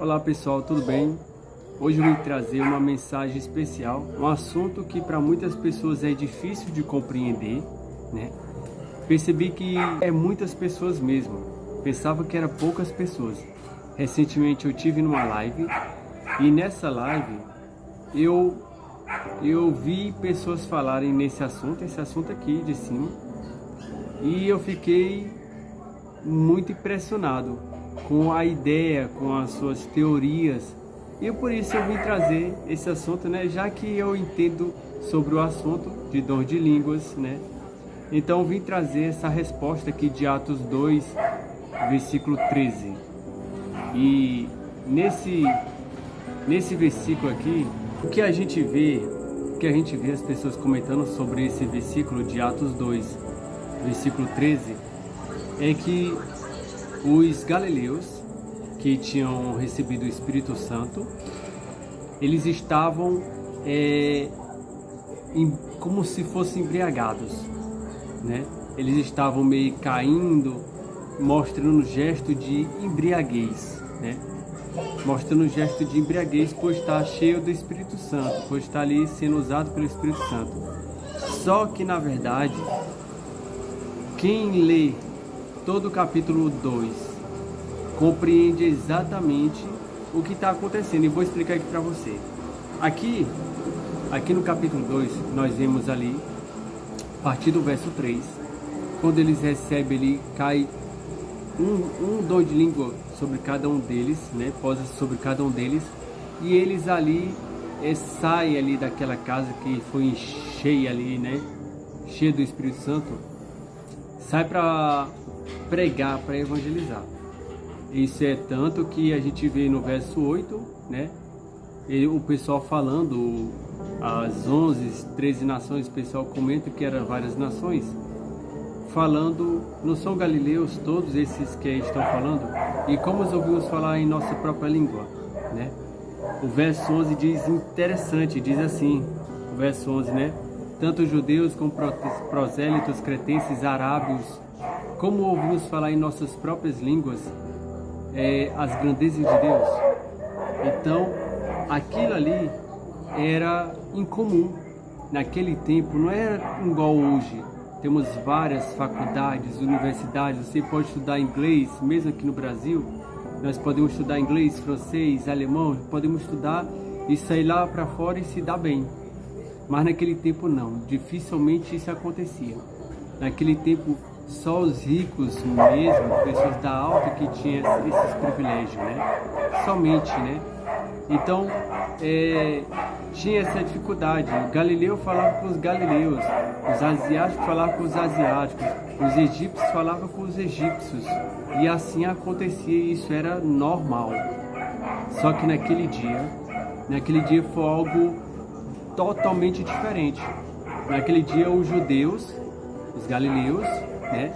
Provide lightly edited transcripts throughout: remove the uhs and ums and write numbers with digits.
Olá pessoal, tudo bem? Hoje eu vim trazer uma mensagem especial, um assunto que para muitas pessoas é difícil de compreender, né? Percebi que é muitas pessoas mesmo, pensava que era poucas pessoas. Recentemente eu tive numa live e nessa live eu vi pessoas falarem nesse assunto, esse assunto aqui de cima, e eu fiquei muito impressionado com a ideia, com as suas teorias, e por isso eu vim trazer esse assunto, né? Já que eu entendo sobre o assunto de dom de línguas, né? Então eu vim trazer essa resposta aqui de Atos 2, versículo 13. E nesse versículo aqui, o que a gente vê as pessoas comentando sobre esse versículo de Atos 2, versículo 13, é que os galileus que tinham recebido o Espírito Santo, eles estavam como se fossem embriagados, né? Eles estavam meio caindo, mostrando gesto de embriaguez, né? Mostrando gesto de embriaguez por estar cheio do Espírito Santo, por estar ali sendo usado pelo Espírito Santo. Só que na verdade, quem lê todo o capítulo 2 compreende exatamente o que está acontecendo, e vou explicar aqui para você. Aqui no capítulo 2 nós vemos ali, a partir do verso 3, quando eles recebem ali, cai um dom de língua sobre cada um deles, né? Posa sobre cada um deles, e eles ali saem ali daquela casa que foi cheia ali, né? Cheia do Espírito Santo, sai para pregar, para evangelizar. Isso é tanto que a gente vê no verso 8, né? O pessoal falando, as 11, 13 nações, o pessoal comenta que eram várias nações, falando, não são galileus todos esses que estão falando? E como os ouvimos falar em nossa própria língua, né? O verso 11 diz interessante, diz assim, o verso 11, né? Tanto judeus como prosélitos, cretenses, arábios, como ouvimos falar em nossas próprias línguas as grandezas de Deus. Então, aquilo ali era incomum. Naquele tempo, não era igual hoje. Temos várias faculdades, universidades, você pode estudar inglês, mesmo aqui no Brasil. Nós podemos estudar inglês, francês, alemão, podemos estudar e sair lá para fora e se dar bem. Mas naquele tempo não, dificilmente isso acontecia. Naquele tempo, só os ricos mesmo, pessoas da alta que tinham esses privilégios, né? Somente, né? Então, tinha essa dificuldade. O galileu falava com os galileus, os asiáticos falavam com os asiáticos, os egípcios falavam com os egípcios. E assim acontecia, e isso era normal. Só que naquele dia foi algo totalmente diferente. Naquele dia os judeus, os galileus, né,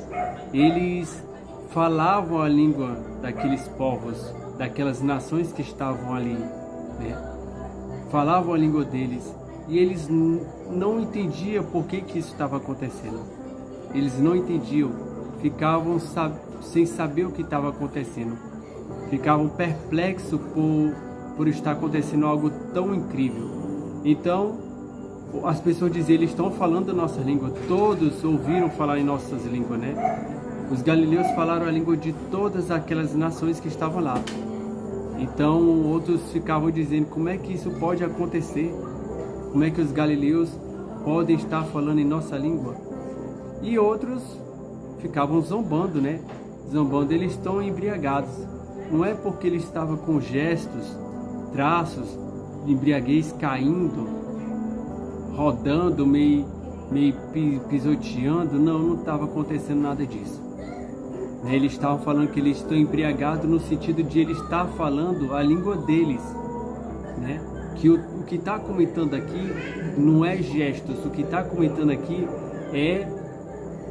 eles falavam a língua daqueles povos, daquelas nações que estavam ali, né? Falavam a língua deles, e eles não entendiam por que isso estava acontecendo. Eles não entendiam, ficavam sem saber o que estava acontecendo, ficavam perplexos por estar acontecendo algo tão incrível. Então as pessoas diziam, eles estão falando a nossa língua. Todos ouviram falar em nossas línguas, né? Os galileus falaram a língua de todas aquelas nações que estavam lá. Então outros ficavam dizendo, como é que isso pode acontecer? Como é que os galileus podem estar falando em nossa língua? E outros ficavam zombando, né? Zombando, eles estão embriagados. Não é porque eles estavam com gestos, traços de embriaguez, caindo, rodando, meio pisoteando. Não estava acontecendo nada disso. Eles estavam falando que eles estão embriagados no sentido de ele estar falando a língua deles, né? Que o que está comentando aqui não é gestos, o que está comentando aqui é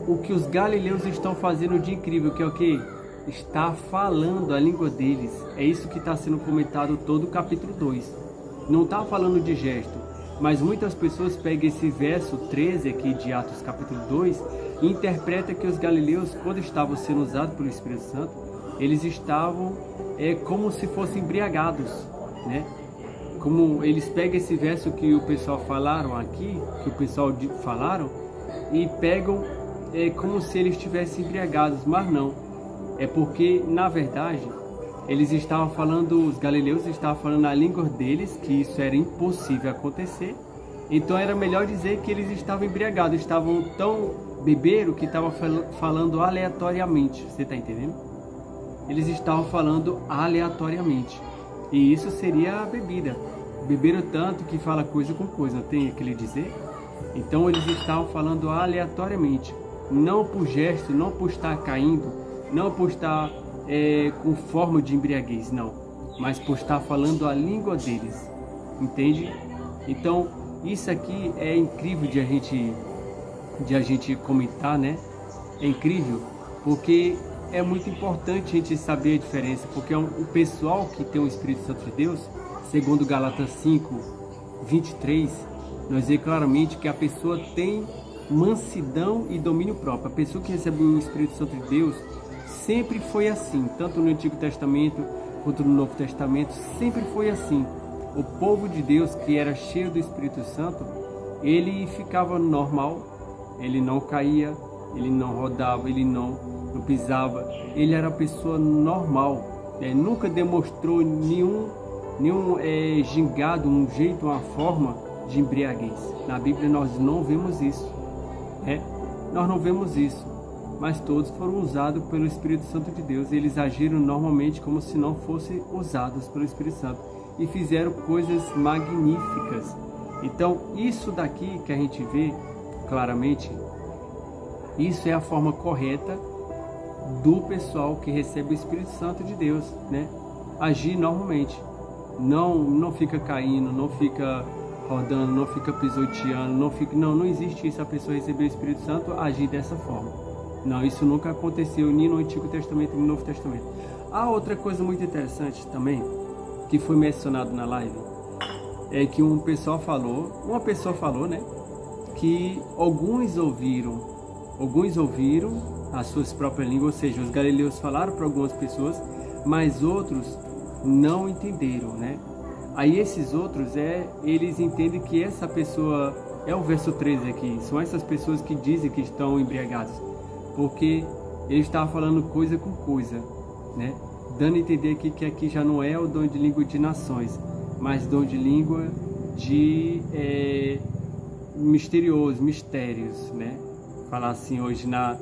o que os galileus estão fazendo de incrível, que é o que? Está falando a língua deles. É isso que está sendo comentado todo o capítulo 2. Não está falando de gesto. Mas muitas pessoas pegam esse verso 13 aqui de Atos capítulo 2 e interpretam que os galileus, quando estavam sendo usados pelo Espírito Santo, eles estavam como se fossem embriagados, né? Como eles pegam esse verso que o pessoal falaram aqui, que o pessoal falaram, e pegam como se eles estivessem embriagados, mas não. É porque, na verdade, eles estavam falando, os galileus estavam falando a língua deles, que isso era impossível acontecer. Então era melhor dizer que eles estavam embriagados, estavam tão beberam que estavam falando aleatoriamente. Você está entendendo? Eles estavam falando aleatoriamente. E isso seria a bebida. Beberam tanto que fala coisa com coisa, não tem aquele dizer? Então eles estavam falando aleatoriamente. Não por gesto, não por estar caindo, não por estar com forma de embriaguez, não. Mas por estar falando a língua deles. Entende? Então, isso aqui é incrível de a gente comentar, né? É incrível porque é muito importante a gente saber a diferença, porque o pessoal que tem o Espírito Santo de Deus, segundo Gálatas 5, 23, nós vemos claramente que a pessoa tem mansidão e domínio próprio. A pessoa que recebeu o Espírito Santo de Deus sempre foi assim, tanto no Antigo Testamento quanto no Novo Testamento, sempre foi assim. O povo de Deus, que era cheio do Espírito Santo, ele ficava normal, ele não caía, ele não rodava, ele não pisava, ele era uma pessoa normal, nunca demonstrou nenhum gingado, um jeito, uma forma de embriaguez. Na Bíblia nós não vemos isso, nós não vemos isso, mas todos foram usados pelo Espírito Santo de Deus. Eles agiram normalmente como se não fossem usados pelo Espírito Santo e fizeram coisas magníficas. Então isso daqui que a gente vê claramente, isso é a forma correta do pessoal que recebe o Espírito Santo de Deus, né? Agir normalmente, não fica caindo, não fica rodando, não fica pisoteando, não existe isso. A pessoa receber o Espírito Santo agir dessa forma. Não, isso nunca aconteceu nem no Antigo Testamento nem no Novo Testamento. Há outra coisa muito interessante também, que foi mencionado na live, é que uma pessoa falou, né, que alguns ouviram as suas próprias línguas, ou seja, os galileus falaram para algumas pessoas, mas outros não entenderam, né? Aí esses outros, eles entendem que essa pessoa, é o verso 13 aqui, são essas pessoas que dizem que estão embriagados, porque ele estava falando coisa com coisa, né? Dando a entender aqui que aqui já não é o dom de língua de nações, mas dom de língua de mistérios, né? Falar assim hoje na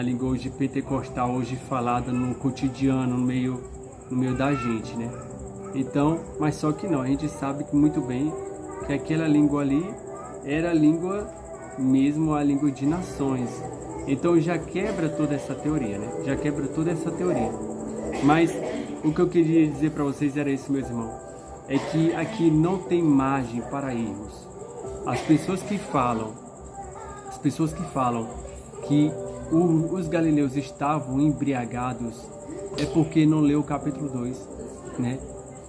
língua hoje pentecostal, hoje falada no cotidiano, no meio da gente, né? Então, mas só que não, a gente sabe que muito bem que aquela língua ali era a língua mesmo, a língua de nações. Então já quebra toda essa teoria, né? Já quebra toda essa teoria. Mas o que eu queria dizer para vocês era isso, meus irmãos, é que aqui não tem margem para erros. As pessoas que falam que os galileus estavam embriagados é porque não leu o capítulo 2, né?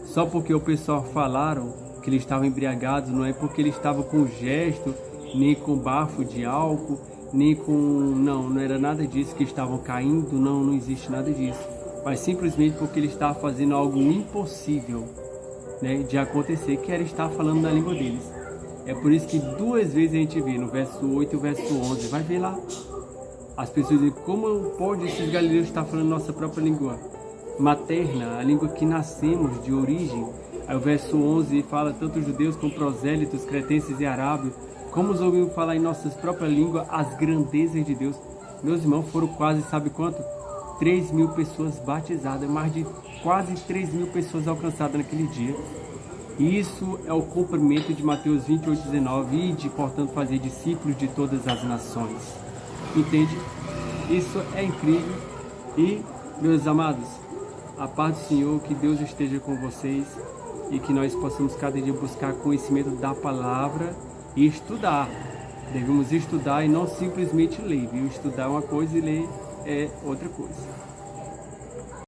Só porque o pessoal falaram que eles estavam embriagados, não é porque eles estavam com gesto, nem com bafo de álcool, nem com... Não era nada disso, que estavam caindo, não existe nada disso. Mas simplesmente porque eles estavam fazendo algo impossível, né, de acontecer, que era estar falando na língua deles. É por isso que duas vezes a gente vê, no verso 8 e o verso 11, vai ver lá, as pessoas dizem, como pode esses galileus estar falando nossa própria língua materna, a língua que nascemos de origem? Aí o verso 11 fala, tanto judeus como prosélitos, cretenses e arábios, como os ouvimos falar em nossas próprias línguas as grandezas de Deus. Meus irmãos, foram quase, sabe quanto? 3.000 pessoas batizadas, mais de quase 3.000 pessoas alcançadas naquele dia. Isso é o cumprimento de Mateus 28:19, ide, portanto, fazer discípulos de todas as nações. Entende? Isso é incrível. E, meus amados, a paz do Senhor, que Deus esteja com vocês e que nós possamos cada dia buscar conhecimento da palavra e estudar. Devemos estudar e não simplesmente ler, viu? Estudar é uma coisa e ler é outra coisa.